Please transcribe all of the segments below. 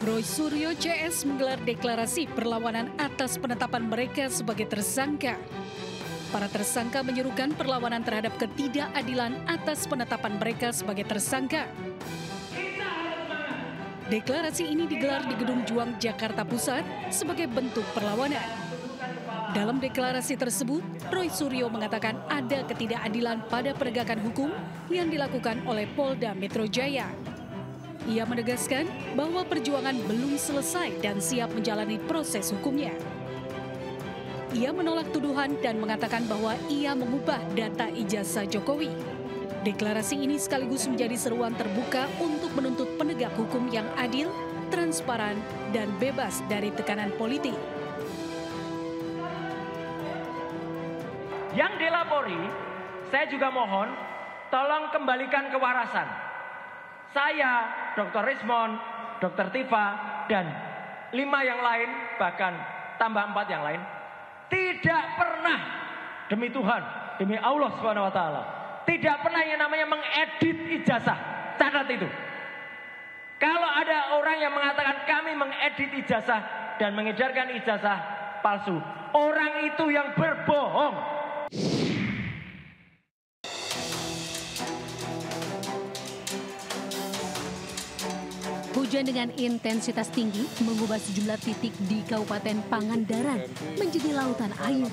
Roy Suryo CS menggelar deklarasi perlawanan atas penetapan mereka sebagai tersangka. Para tersangka menyerukan perlawanan terhadap ketidakadilan atas penetapan mereka sebagai tersangka. Deklarasi ini digelar di Gedung Juang, Jakarta Pusat sebagai bentuk perlawanan. Dalam deklarasi tersebut, Roy Suryo mengatakan ada ketidakadilan pada penegakan hukum yang dilakukan oleh Polda Metro Jaya. Ia menegaskan bahwa perjuangan belum selesai dan siap menjalani proses hukumnya. Ia menolak tuduhan dan mengatakan bahwa ia mengubah data ijazah Jokowi. Deklarasi ini sekaligus menjadi seruan terbuka untuk menuntut penegak hukum yang adil, transparan, dan bebas dari tekanan politik. Yang dilapori, saya juga mohon tolong kembalikan kewarasan. Saya, Dr. Rismon, Dr. Tifa, dan 5 yang lain, bahkan tambah 4 yang lain, tidak pernah, demi Tuhan, demi Allah SWT, tidak pernah yang namanya mengedit ijazah. Catat itu. Kalau ada orang yang mengatakan kami mengedit ijazah dan mengedarkan ijazah palsu, orang itu yang berbohong. Hujan dengan intensitas tinggi mengubah sejumlah titik di Kabupaten Pangandaran menjadi lautan air.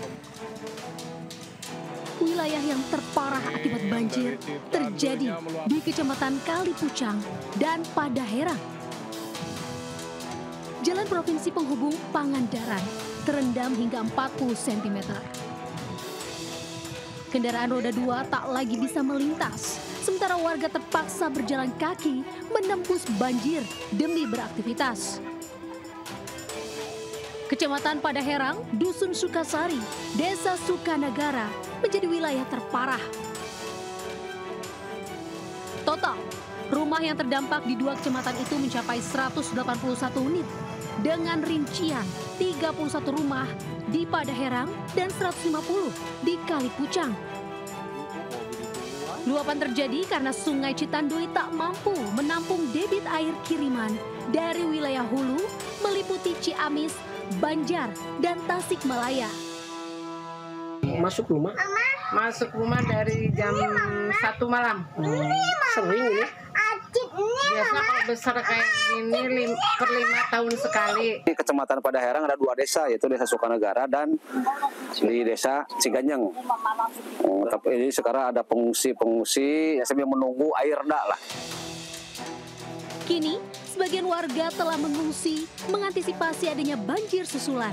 Wilayah yang terparah akibat banjir terjadi di Kecamatan Kalipucang dan Padaherang. Jalan provinsi penghubung Pangandaran terendam hingga 40 cm. Kendaraan roda 2 tak lagi bisa melintas, sementara warga terpaksa berjalan kaki menembus banjir demi beraktivitas. Kecamatan Padaherang, Dusun Sukasari, Desa Sukanagara menjadi wilayah terparah. Total, rumah yang terdampak di 2 kecamatan itu mencapai 181 unit dengan rincian 31 rumah di Padaherang dan 150 di Kalipucang. Luapan terjadi karena Sungai Citandui tak mampu menampung debit air kiriman dari wilayah hulu meliputi Ciamis, Banjar, dan Tasikmalaya. Masuk rumah? Masuk rumah dari jam 1 malam. Sering ya? Biasa kalau besar kayak gini per 5 tahun sekali. Di Kecamatan Padaherang ada 2 desa, yaitu Desa Sukanagara dan di Desa Ciganyeng. Tapi ini sekarang ada pengungsi yang sambil menunggu air reda lah. Kini, sebagian warga telah mengungsi mengantisipasi adanya banjir susulan.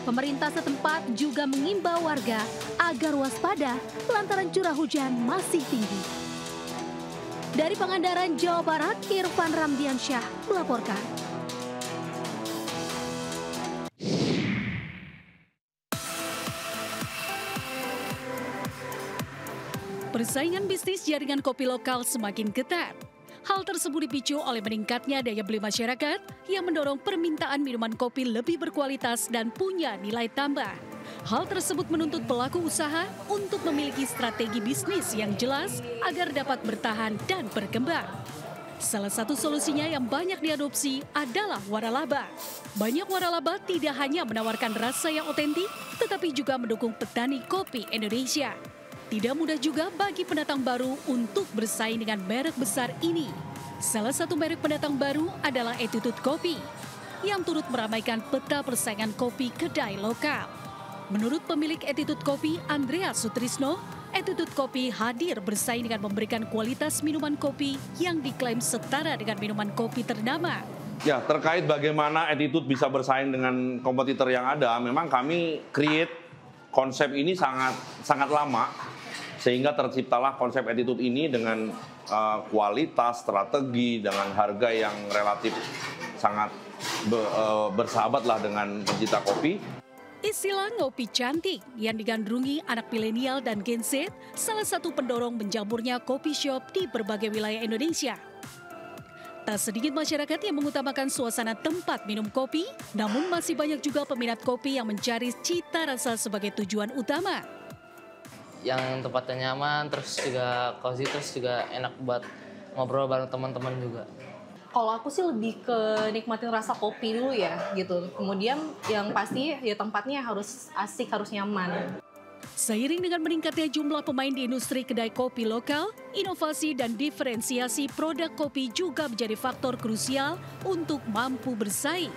Pemerintah setempat juga mengimbau warga agar waspada lantaran curah hujan masih tinggi. Dari Pangandaran, Jawa Barat, Irfan Ramdiansyah melaporkan. Persaingan bisnis jaringan kopi lokal semakin ketat. Hal tersebut dipicu oleh meningkatnya daya beli masyarakat yang mendorong permintaan minuman kopi lebih berkualitas dan punya nilai tambah. Hal tersebut menuntut pelaku usaha untuk memiliki strategi bisnis yang jelas agar dapat bertahan dan berkembang. Salah satu solusinya yang banyak diadopsi adalah waralaba. Banyak waralaba tidak hanya menawarkan rasa yang otentik, tetapi juga mendukung petani kopi Indonesia. Tidak mudah juga bagi pendatang baru untuk bersaing dengan merek besar ini. Salah satu merek pendatang baru adalah Attitude Kopi, yang turut meramaikan peta persaingan kopi kedai lokal. Menurut pemilik Attitude Kopi, Andreas Sutrisno, Attitude Kopi hadir bersaing dengan memberikan kualitas minuman kopi yang diklaim setara dengan minuman kopi ternama. Ya, terkait bagaimana Attitude bisa bersaing dengan kompetitor yang ada, memang kami create konsep ini sangat lama, sehingga terciptalah konsep Attitude ini dengan kualitas, strategi, dengan harga yang relatif sangat bersahabat lah dengan pencinta kopi. Istilah ngopi cantik yang digandrungi anak milenial dan Gen Z salah satu pendorong menjamurnya kopi shop di berbagai wilayah Indonesia. Tak sedikit masyarakat yang mengutamakan suasana tempat minum kopi, namun masih banyak juga peminat kopi yang mencari cita rasa sebagai tujuan utama. Yang tempatnya nyaman, terus juga cozy, terus juga enak buat ngobrol bareng teman-teman juga. Kalau aku sih lebih ke nikmatin rasa kopi dulu ya gitu. Kemudian yang pasti ya tempatnya harus asik, harus nyaman. Seiring dengan meningkatnya jumlah pemain di industri kedai kopi lokal, inovasi dan diferensiasi produk kopi juga menjadi faktor krusial untuk mampu bersaing.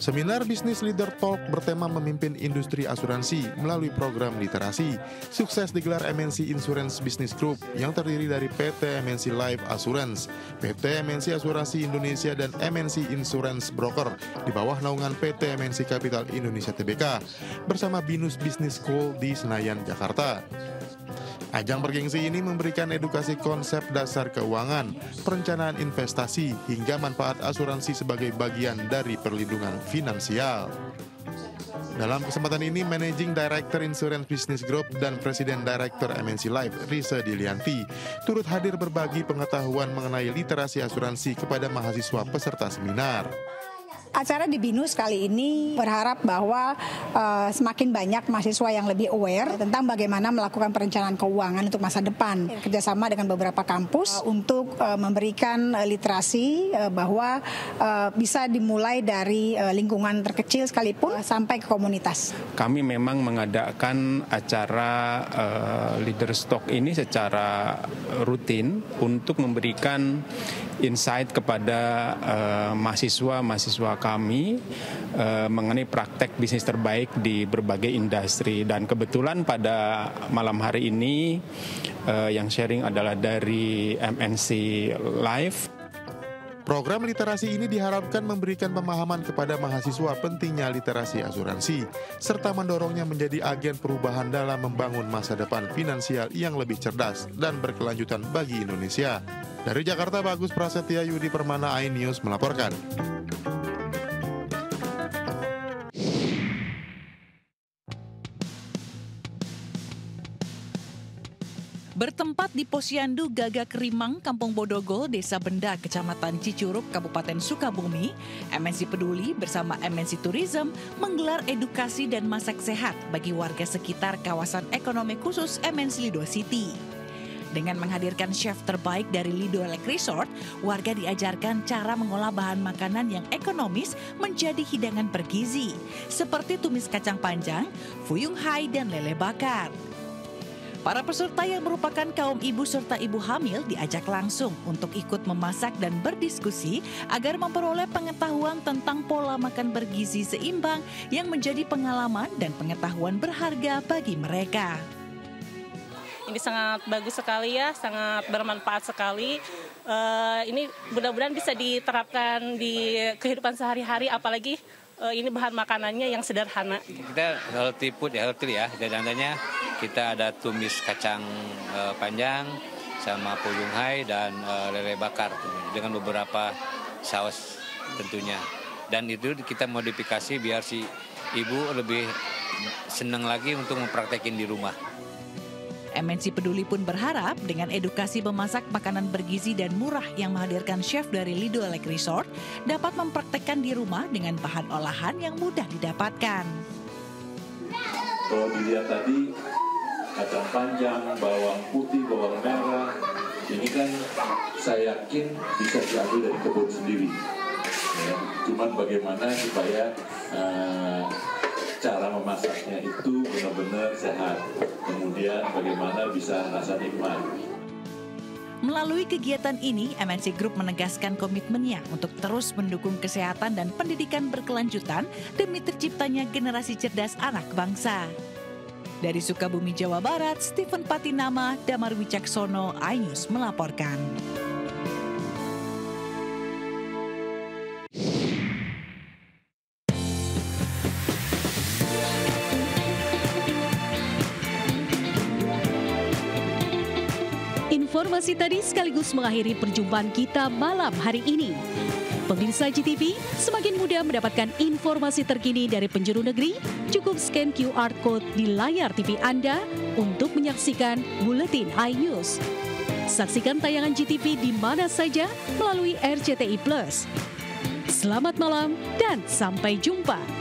Seminar Bisnis Leader Talk bertema memimpin industri asuransi melalui program literasi. Sukses digelar MNC Insurance Business Group yang terdiri dari PT MNC Life Assurance, PT MNC Asuransi Indonesia, dan MNC Insurance Broker di bawah naungan PT MNC Capital Indonesia Tbk bersama Binus Business School di Senayan, Jakarta. Ajang bergengsi ini memberikan edukasi konsep dasar keuangan, perencanaan investasi, hingga manfaat asuransi sebagai bagian dari perlindungan finansial. Dalam kesempatan ini, Managing Director Insurance Business Group dan Presiden Director MNC Life, Risa Dilianti, turut hadir berbagi pengetahuan mengenai literasi asuransi kepada mahasiswa peserta seminar. Acara di BINUS kali ini berharap bahwa semakin banyak mahasiswa yang lebih aware tentang bagaimana melakukan perencanaan keuangan untuk masa depan. Kerjasama dengan beberapa kampus untuk memberikan literasi bahwa bisa dimulai dari lingkungan terkecil sekalipun sampai ke komunitas. Kami memang mengadakan acara Leaders Talk ini secara rutin untuk memberikan insight kepada mahasiswa kami mengenai praktek bisnis terbaik di berbagai industri. Dan kebetulan pada malam hari ini yang sharing adalah dari MNC Life. Program literasi ini diharapkan memberikan pemahaman kepada mahasiswa pentingnya literasi asuransi, serta mendorongnya menjadi agen perubahan dalam membangun masa depan finansial yang lebih cerdas dan berkelanjutan bagi Indonesia. Dari Jakarta, Bagus Prasetya Yudi Permana, iNews melaporkan. Bertempat di Posyandu Gagak Rimang, Kampung Bodogo, Desa Benda, Kecamatan Cicurug, Kabupaten Sukabumi, MNC Peduli bersama MNC Tourism menggelar edukasi dan masak sehat bagi warga sekitar kawasan ekonomi khusus MNC Lido City. Dengan menghadirkan chef terbaik dari Lido Lake Resort, warga diajarkan cara mengolah bahan makanan yang ekonomis menjadi hidangan bergizi, seperti tumis kacang panjang, fuyung hai, dan lele bakar. Para peserta yang merupakan kaum ibu serta ibu hamil diajak langsung untuk ikut memasak dan berdiskusi agar memperoleh pengetahuan tentang pola makan bergizi seimbang yang menjadi pengalaman dan pengetahuan berharga bagi mereka. Ini sangat bagus sekali ya, sangat bermanfaat sekali. Ini mudah-mudahan bisa diterapkan di kehidupan sehari-hari, apalagi ini bahan makanannya yang sederhana. Kita healthy food ya, healthy ya. Dan andanya kita ada tumis kacang panjang sama fuyung hai dan lele bakar dengan beberapa saus tentunya. Dan itu kita modifikasi biar si ibu lebih senang lagi untuk mempraktekin di rumah. MNC Peduli pun berharap dengan edukasi memasak makanan bergizi dan murah yang menghadirkan chef dari Lido Lake Resort dapat mempraktekkan di rumah dengan bahan olahan yang mudah didapatkan. Kalau dilihat tadi, kacang panjang, bawang putih, bawang merah, ini kan saya yakin bisa diambil dari kebun sendiri. Ya, cuman bagaimana supaya cara memasaknya itu benar-benar sehat. Kemudian bagaimana bisa rasa nikmat. Melalui kegiatan ini, MNC Group menegaskan komitmennya untuk terus mendukung kesehatan dan pendidikan berkelanjutan demi terciptanya generasi cerdas anak bangsa. Dari Sukabumi, Jawa Barat, Stephen Patinama, Damar Wicaksono, iNews melaporkan. Informasi tadi sekaligus mengakhiri perjumpaan kita malam hari ini. Pemirsa GTV, semakin mudah mendapatkan informasi terkini dari penjuru negeri, cukup scan QR Code di layar TV Anda untuk menyaksikan Buletin iNews. Saksikan tayangan GTV di mana saja melalui RCTI Plus. Selamat malam dan sampai jumpa.